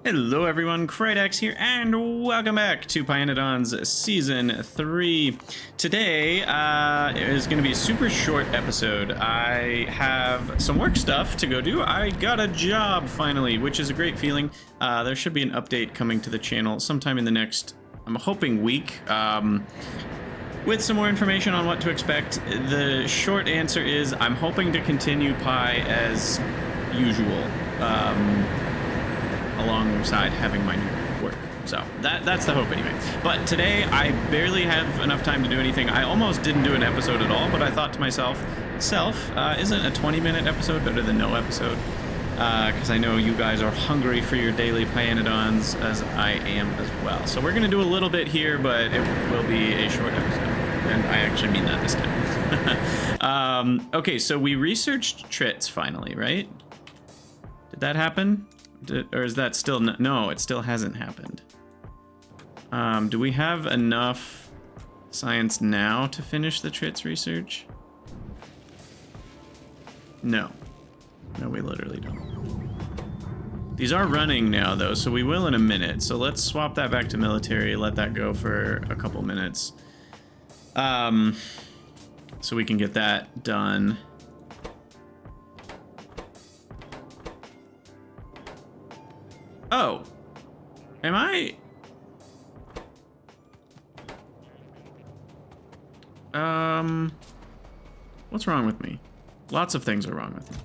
Hello everyone, Krydex here, and welcome back to pYanodon's Season 3. Today is going to be a super short episode. I have some work stuff to go do. I got a job finally, which is a great feeling. There should be an update coming to the channel sometime in the next, I'm hoping, week. With some more information on what to expect. The short answer is I'm hoping to continue Pi as usual. Alongside having my new work. So that's the hope anyway. But today I barely have enough time to do anything. I almost didn't do an episode at all, but I thought to myself, isn't a 20-minute episode better than no episode? Because I know you guys are hungry for your daily pyanodons, as I am as well. So we're gonna do a little bit here, but it will be a short episode. And I actually mean that this time. Okay, so we researched trits finally, right? Did that happen? Or is that still no, it still hasn't happened. Do we have enough science now to finish the trits research? No, we literally don't. These are running now though, so we will in a minute. So let's swap that back to military, let that go for a couple minutes. So we can get that done. Oh, am I? What's wrong with me? Lots of things are wrong with me.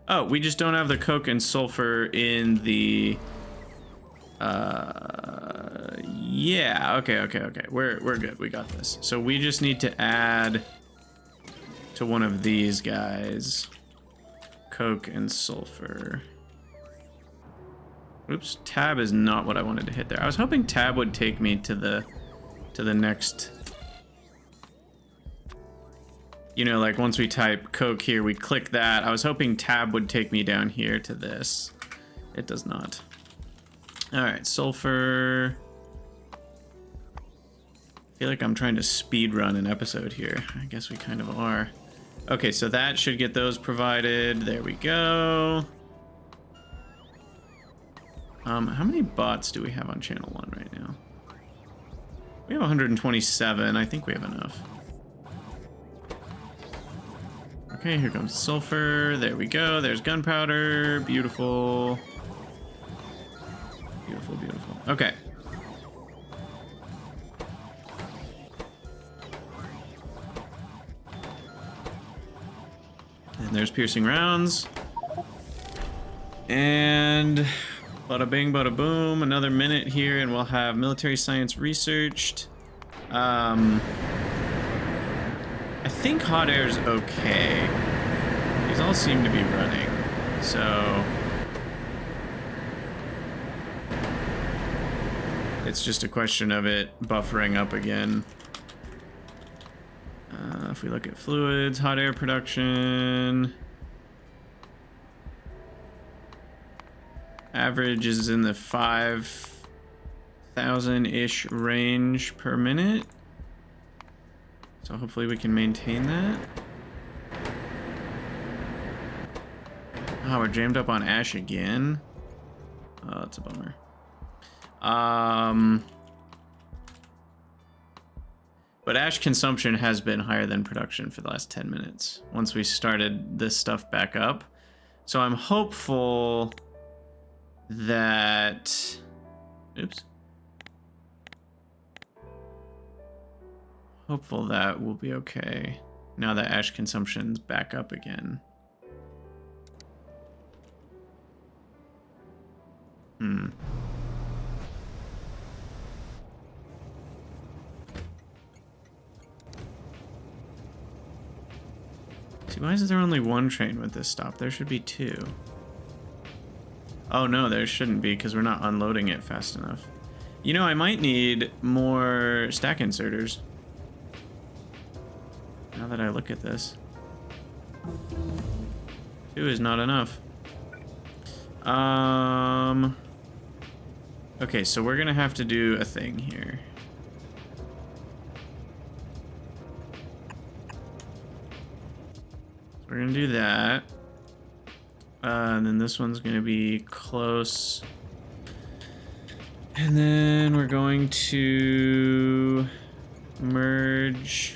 Oh, we just don't have the coke and sulfur in the, yeah, okay. We're good, we got this. So we just need to add to one of these guys, coke and sulfur. Oops, tab is not what I wanted to hit there. I was hoping tab would take me to the next. You know, like once we type coke here, we click that. I was hoping tab would take me down here to this. It does not. All right, sulfur. I feel like I'm trying to speed run an episode here. I guess we kind of are. Okay, so that should get those provided. There we go. How many bots do we have on channel 1 right now? We have 127. I think we have enough. Okay, here comes sulfur. There we go. There's gunpowder. Beautiful. Beautiful. Okay. And there's piercing rounds. And bada bing, bada boom. Another minute here, and we'll have military science researched. I think hot air is okay. These all seem to be running, so it's just a question of it buffering up again. If we look at fluids, hot air production. Average is in the 5,000-ish range per minute. So hopefully we can maintain that. Oh, we're jammed up on ash again. Oh, that's a bummer. But ash consumption has been higher than production for the last 10 minutes once we started this stuff back up. So I'm hopeful that, oops. Hopeful that will be okay now that ash consumption's back up again. See, why is there only one train with this stop? There should be two. Oh no, there shouldn't be because we're not unloading it fast enough. You know, I might need more stack inserters. Now that I look at this. 2 is not enough. Okay, so we're gonna have to do a thing here. So we're gonna do that. And then this one's gonna be close And then we're going to merge.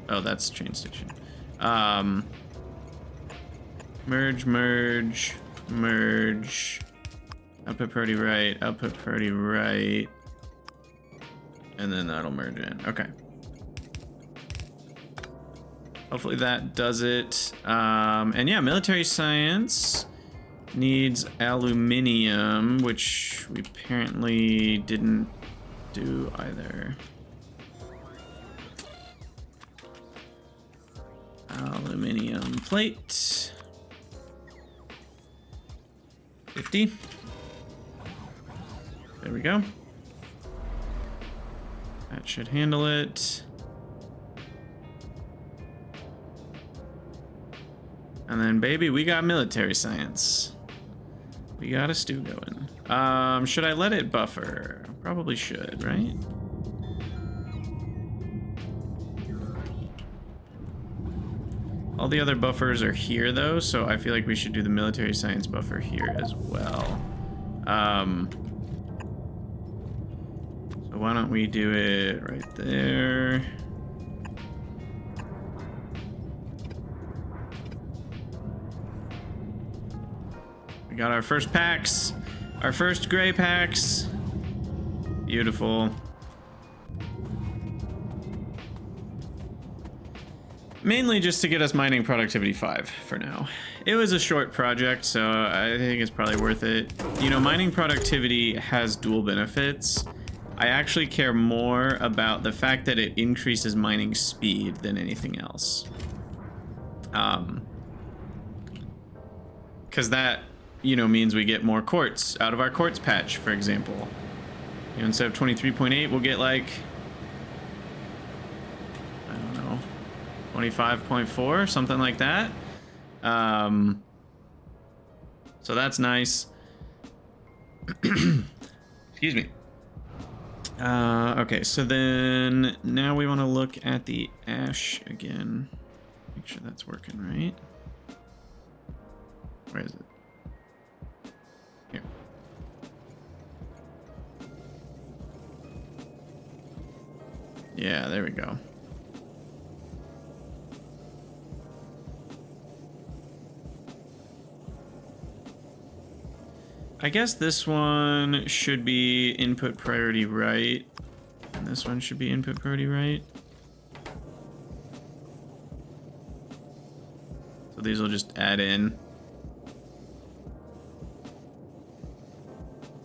Oh, that's train station. Merge, merge, merge. Output priority right, output priority right. And then that'll merge in. Okay. Hopefully that does it. And yeah, military science needs aluminium, which we apparently didn't do either. Aluminium plate. 50. There we go. That should handle it. And then, baby, we got military science. We got a stew going. Should I let it buffer? Probably should, right? All the other buffers are here, though, so I feel like we should do the military science buffer here as well. So why don't we do it right there? We got our first packs, our first gray packs. Beautiful. Mainly just to get us mining productivity 5 for now. It was a short project, so I think it's probably worth it. You know, mining productivity has dual benefits. I actually care more about the fact that it increases mining speed than anything else. Because that, you know, means we get more quartz out of our quartz patch, for example. You know, instead of 23.8, we'll get like, 25.4, something like that. So that's nice. Excuse me. Okay, so then now we want to look at the ash again. Make sure that's working right. Where is it? Here. Yeah, there we go. I guess this one should be input priority right, and this one should be input priority right. So these will just add in.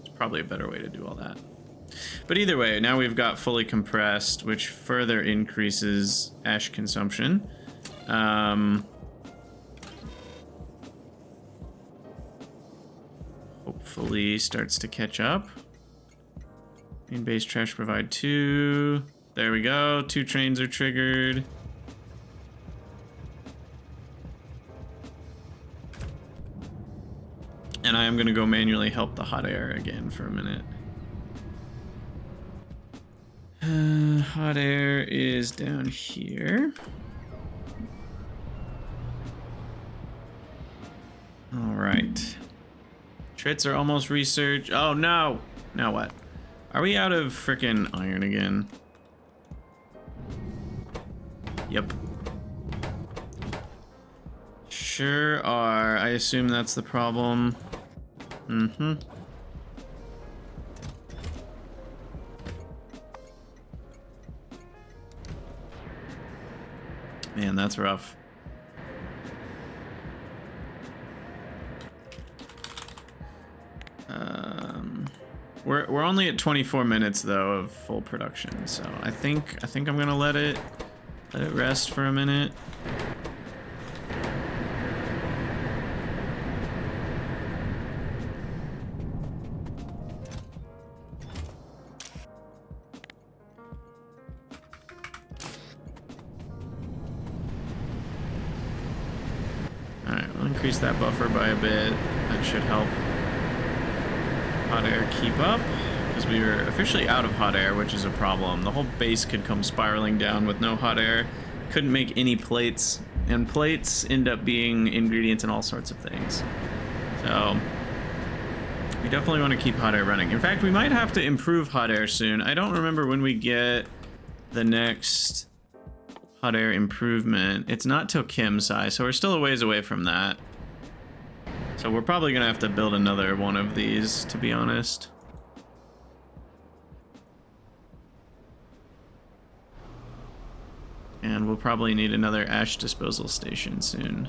It's probably a better way to do all that. But either way, now we've got fully compressed, which further increases ash consumption. Hopefully starts to catch up. Main base trash provide 2. There we go. 2 trains are triggered. And I am going to go manually help the hot air again for a minute. Hot air is down here. All right. Trits are almost researched. Oh no! Now what? Are we out of frickin' iron again? Yep. Sure are. I assume that's the problem. Mm-hmm. Man, that's rough. We're only at 24 minutes though of full production, so I think I'm gonna let it rest for a minute. All right, we'll increase that buffer by a bit. That should help hot air keep up, because we were officially out of hot air, which is a problem. The whole base could come spiraling down with no hot air. Couldn't make any plates. And plates end up being ingredients in all sorts of things. So we definitely want to keep hot air running. In fact, we might have to improve hot air soon. I don't remember when we get the next hot air improvement. It's not till Kimsai, so we're still a ways away from that. So we're probably gonna have to build another one of these, to be honest. And we'll probably need another ash disposal station soon.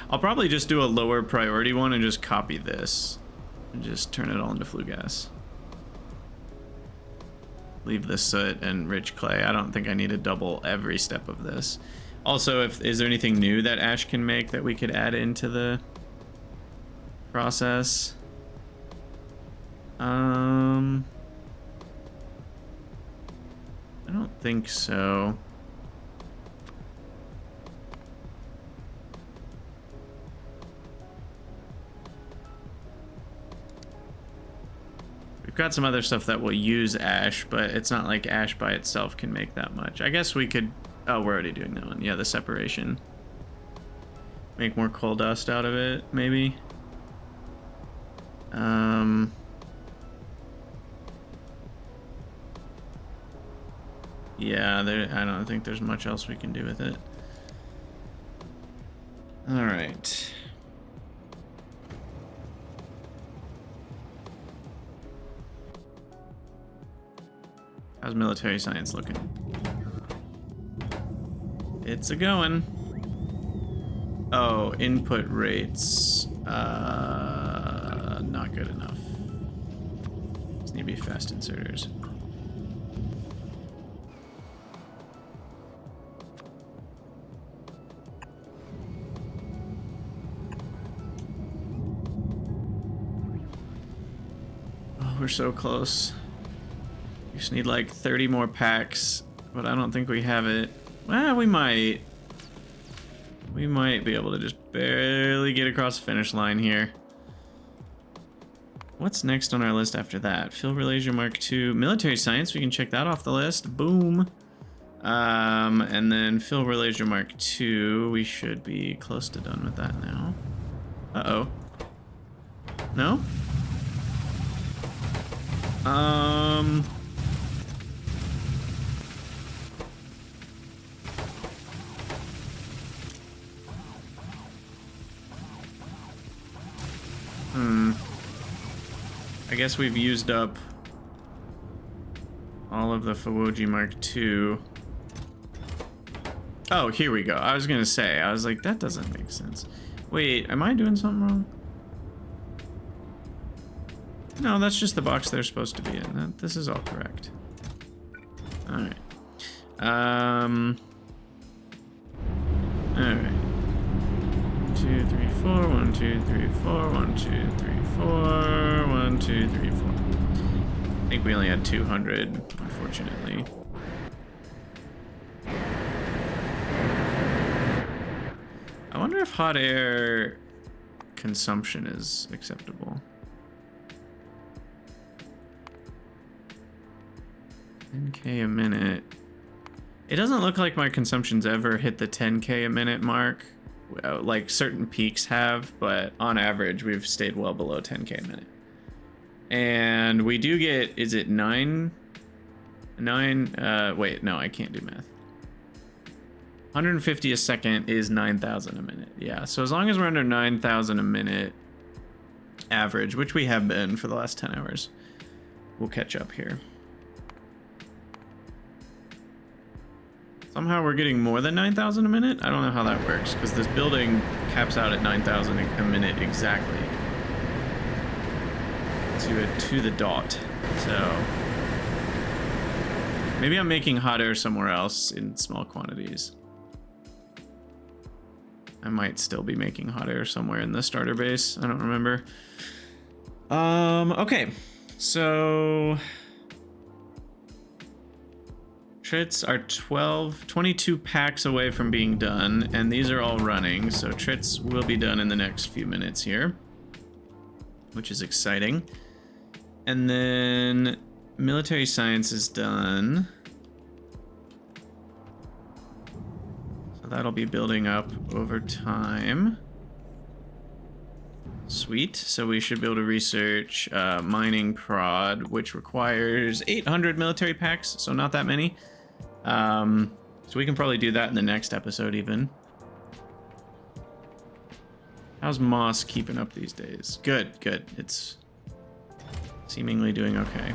I'll probably just do a lower priority one and just copy this. And just turn it all into flue gas. Leave the soot and rich clay. I don't think I need to double every step of this. Also, is there anything new that ash can make that we could add into the process? I don't think so. We've got some other stuff that will use ash, but it's not like ash by itself can make that much. I guess we could... Oh, we're already doing that one. Yeah, the separation. Make more coal dust out of it, maybe. Yeah, I don't think there's much else we can do with it. All right. How's military science looking? It's a going. Oh, input rates. Not good enough. These need to be fast inserters. Oh, we're so close. We just need like 30 more packs, but I don't think we have it. Well, we might. We might be able to just barely get across the finish line here. What's next on our list after that? Fill Relays Mark II. Military Science, we can check that off the list. Boom. And then Fill Relays Mark II. We should be close to done with that now. Uh-oh. No? I guess we've used up all of the Fawoji Mark II. Oh, here we go. I was gonna say, I was like, that doesn't make sense. Wait, am I doing something wrong? No, that's just the box they're supposed to be in. This is all correct. Alright. Alright. 2, 3, 4, 1, 2, 3, 4, 1, 2, 3, 4, 1, 2, 3, 4. I think we only had 200, unfortunately. I wonder if hot air consumption is acceptable. 10K a minute. It doesn't look like my consumption's ever hit the 10K a minute mark. Like certain peaks have, but on average we've stayed well below 10K a minute. And we do get, is it 9? Wait, no, I can't do math. 150 a second is 9,000 a minute. Yeah, so as long as we're under 9,000 a minute average, which we have been for the last 10 hours, we'll catch up here. Somehow we're getting more than 9,000 a minute? I don't know how that works, because this building caps out at 9,000 a minute exactly. To the dot. So maybe I'm making hot air somewhere else in small quantities. I might still be making hot air somewhere in the starter base. I don't remember. Okay. So trits are 22 packs away from being done, and these are all running, so trits will be done in the next few minutes here, which is exciting. And then military science is done. So So that'll be building up over time. Sweet. So we should be able to research mining prod, which requires 800 military packs, so not that many. So we can probably do that in the next episode even. How's Moss keeping up these days? Good, good. It's seemingly doing okay.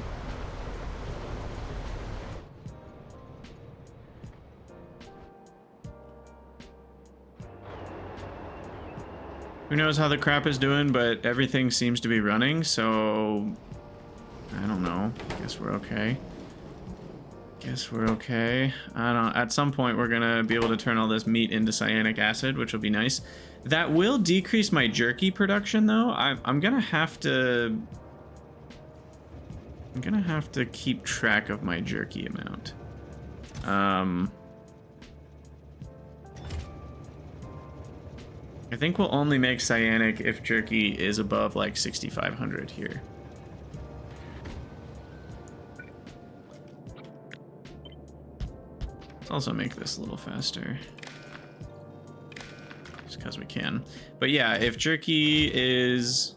Who knows how the crap is doing, but everything seems to be running, so I don't know. Guess we're okay. Guess we're okay. I don't. At some point, we're gonna be able to turn all this meat into cyanic acid, which will be nice. That will decrease my jerky production, though. I'm gonna have to. I'm gonna have to keep track of my jerky amount. I think we'll only make cyanic if jerky is above like 6,500 here. Let's also make this a little faster. Just because we can. But yeah, if jerky is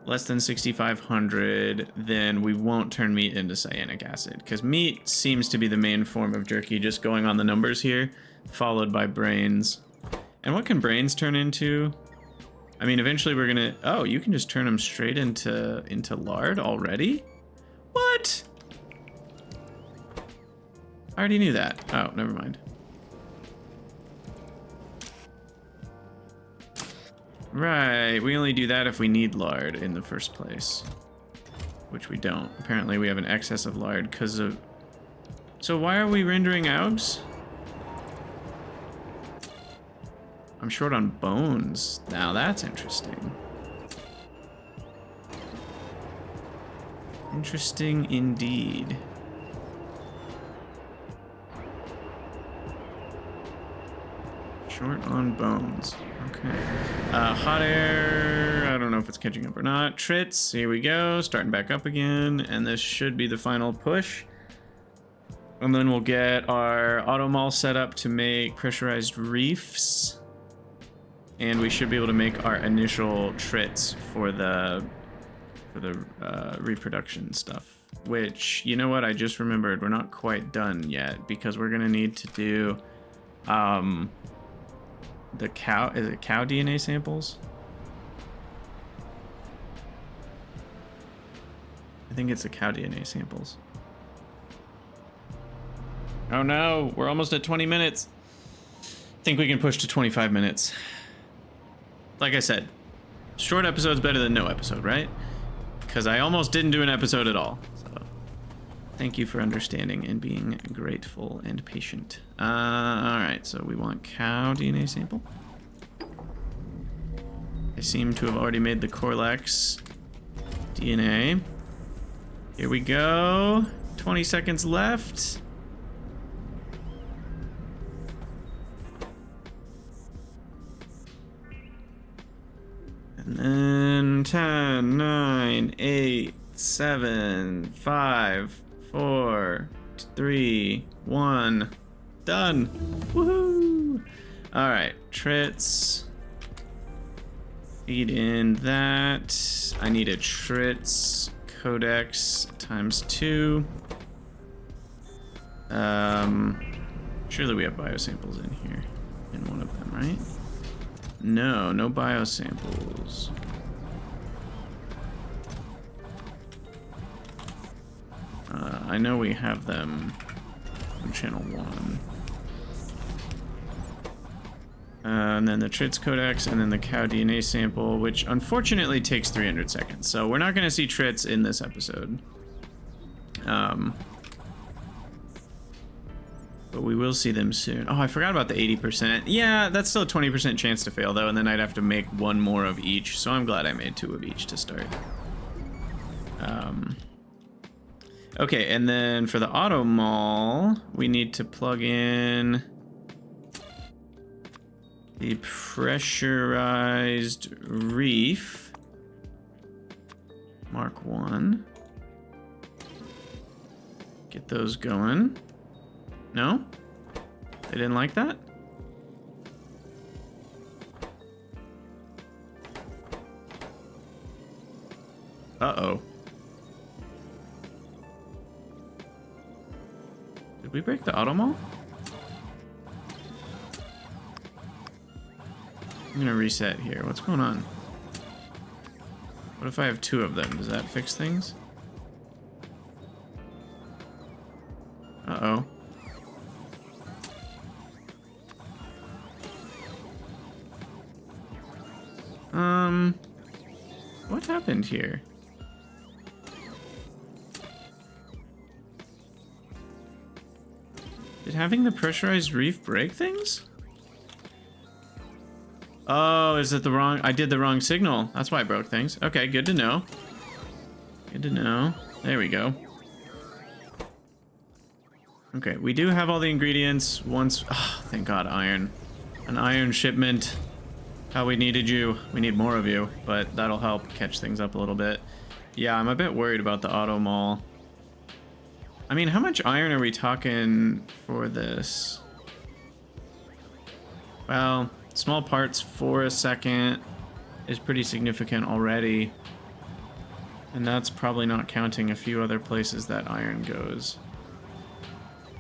less than 6,500, then we won't turn meat into cyanic acid. Because meat seems to be the main form of jerky, just going on the numbers here, followed by brains. And what can brains turn into? I mean, eventually we're gonna... Oh, you can just turn them straight into lard already? What? I already knew that. Oh, never mind. Right, we only do that if we need lard in the first place. Which we don't. Apparently we have an excess of lard because of... So why are we rendering AUGs? I'm short on bones. Now that's interesting. Interesting indeed. Short on bones. Okay. Hot air. I don't know if it's catching up or not. Trits. Here we go. Starting back up again. And this should be the final push. And then we'll get our automall set up to make pressurized reefs. And we should be able to make our initial trits for the reproduction stuff. Which, you know what? I just remembered we're not quite done yet because we're gonna need to do the cow. Is it cow DNA samples? I think it's the cow DNA samples. Oh no, we're almost at 20 minutes. I think we can push to 25 minutes. Like I said, short episode's better than no episode, right? Because I almost didn't do an episode at all. So thank you for understanding and being grateful and patient. All right, so we want cow DNA sample. I seem to have already made the Corlex DNA. Here we go. 20 seconds left. And then 10, 9, 8, 7, 5, 4, 3, 1. Done. Woohoo! All right, trits. Feed in that. I need a trits codex times 2. Surely we have biosamples in here. In one of them, right? No, no biosamples. I know we have them on channel 1. And then the Trits Codex, and then the cow DNA sample, which unfortunately takes 300 seconds. So we're not going to see Trits in this episode. But we will see them soon. Oh, I forgot about the 80%. Yeah, that's still a 20% chance to fail, though, and then I'd have to make one more of each. So I'm glad I made 2 of each to start. Okay, and then for the auto mall, we need to plug in the pressurized reef. Mark 1. Get those going. No? They didn't like that? Uh-oh. Did we break the auto mall? I'm gonna reset here. What's going on? What if I have 2 of them? Does that fix things? Uh-oh. What happened here? Did having the pressurized reef break things? Oh, is it the wrong... I did the wrong signal. That's why I broke things. Okay, good to know. Good to know. There we go. Okay, we do have all the ingredients once... Oh, thank God, iron. An iron shipment. How we needed you. We need more of you, but that'll help catch things up a little bit. Yeah, I'm a bit worried about the auto mall. I mean, how much iron are we talking for this? Well, small parts for a second is pretty significant already. And that's probably not counting a few other places that iron goes.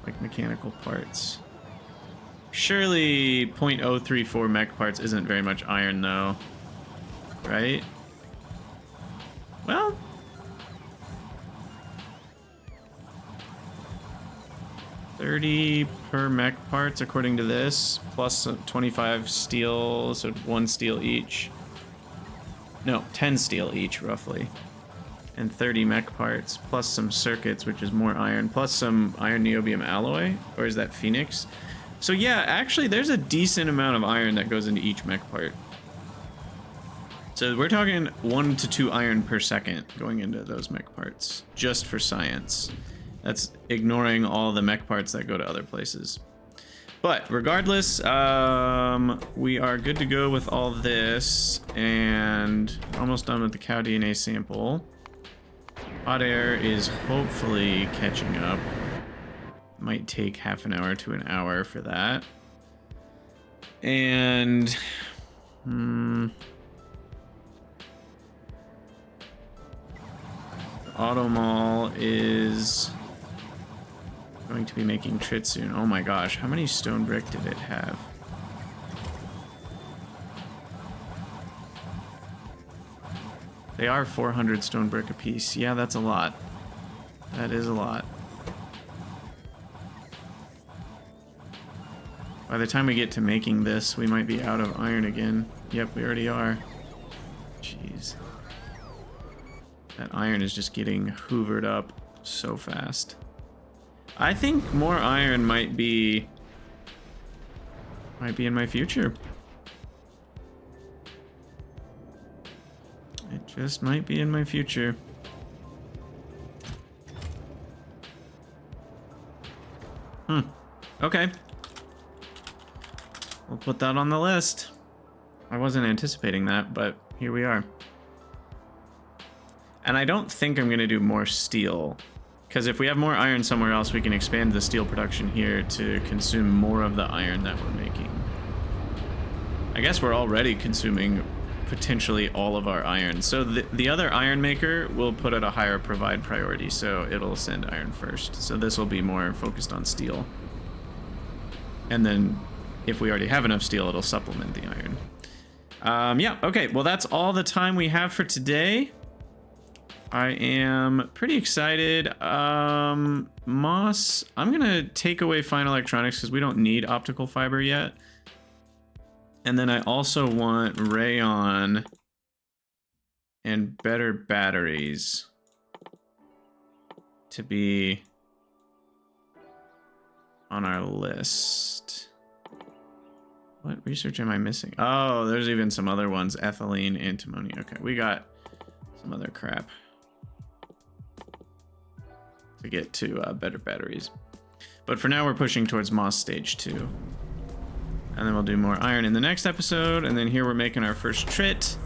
Like mechanical parts. Surely 0.034 mech parts isn't very much iron though, right? Well, $30 per mech parts according to this, plus 25 steel, so 1 steel each. No, 10 steel each roughly. And 30 mech parts, plus some circuits, which is more iron, plus some iron niobium alloy, or is that Phoenix? So yeah, actually there's a decent amount of iron that goes into each mech part. So we're talking 1 to 2 iron per second going into those mech parts, just for science. That's ignoring all the mech parts that go to other places. But regardless, we are good to go with all this, and almost done with the cow DNA sample. Hot air is hopefully catching up. Might take half an hour to an hour for that. And Auto Mall is going to be making trit soon. Oh my gosh, how many stone brick did it have? They are 400 stone brick apiece. Yeah, that's a lot. That is a lot. By the time we get to making this, we might be out of iron again. Yep, we already are. Jeez. That iron is just getting hoovered up so fast. I think more iron might be in my future. It just might be in my future. Okay. We'll put that on the list. I wasn't anticipating that, but here we are. And I don't think I'm going to do more steel, because if we have more iron somewhere else, we can expand the steel production here to consume more of the iron that we're making. I guess we're already consuming potentially all of our iron. So the other iron maker will put at a higher provide priority, so it'll send iron first. So this will be more focused on steel. And then if we already have enough steel, it'll supplement the iron. Yeah, okay, well that's all the time we have for today. I am pretty excited. Moss, I'm gonna take away fine electronics because we don't need optical fiber yet. And then I also want rayon and better batteries to be on our list. What research am I missing? Oh, there's even some other ones. Ethylene, antimony. Okay, we got some other crap to get to better batteries. But for now, we're pushing towards Moss Stage 2. And then we'll do more iron in the next episode. And then here we're making our first trit.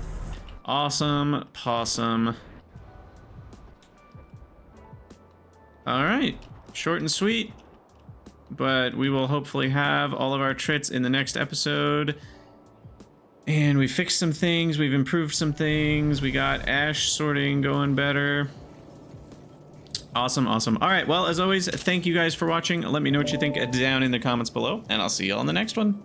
Awesome possum. All right, short and sweet. But we will hopefully have all of our trits in the next episode. And we fixed some things. We've improved some things. We got ash sorting going better. Awesome, awesome. All right, well, as always, thank you guys for watching. Let me know what you think down in the comments below, and I'll see you all in the next one.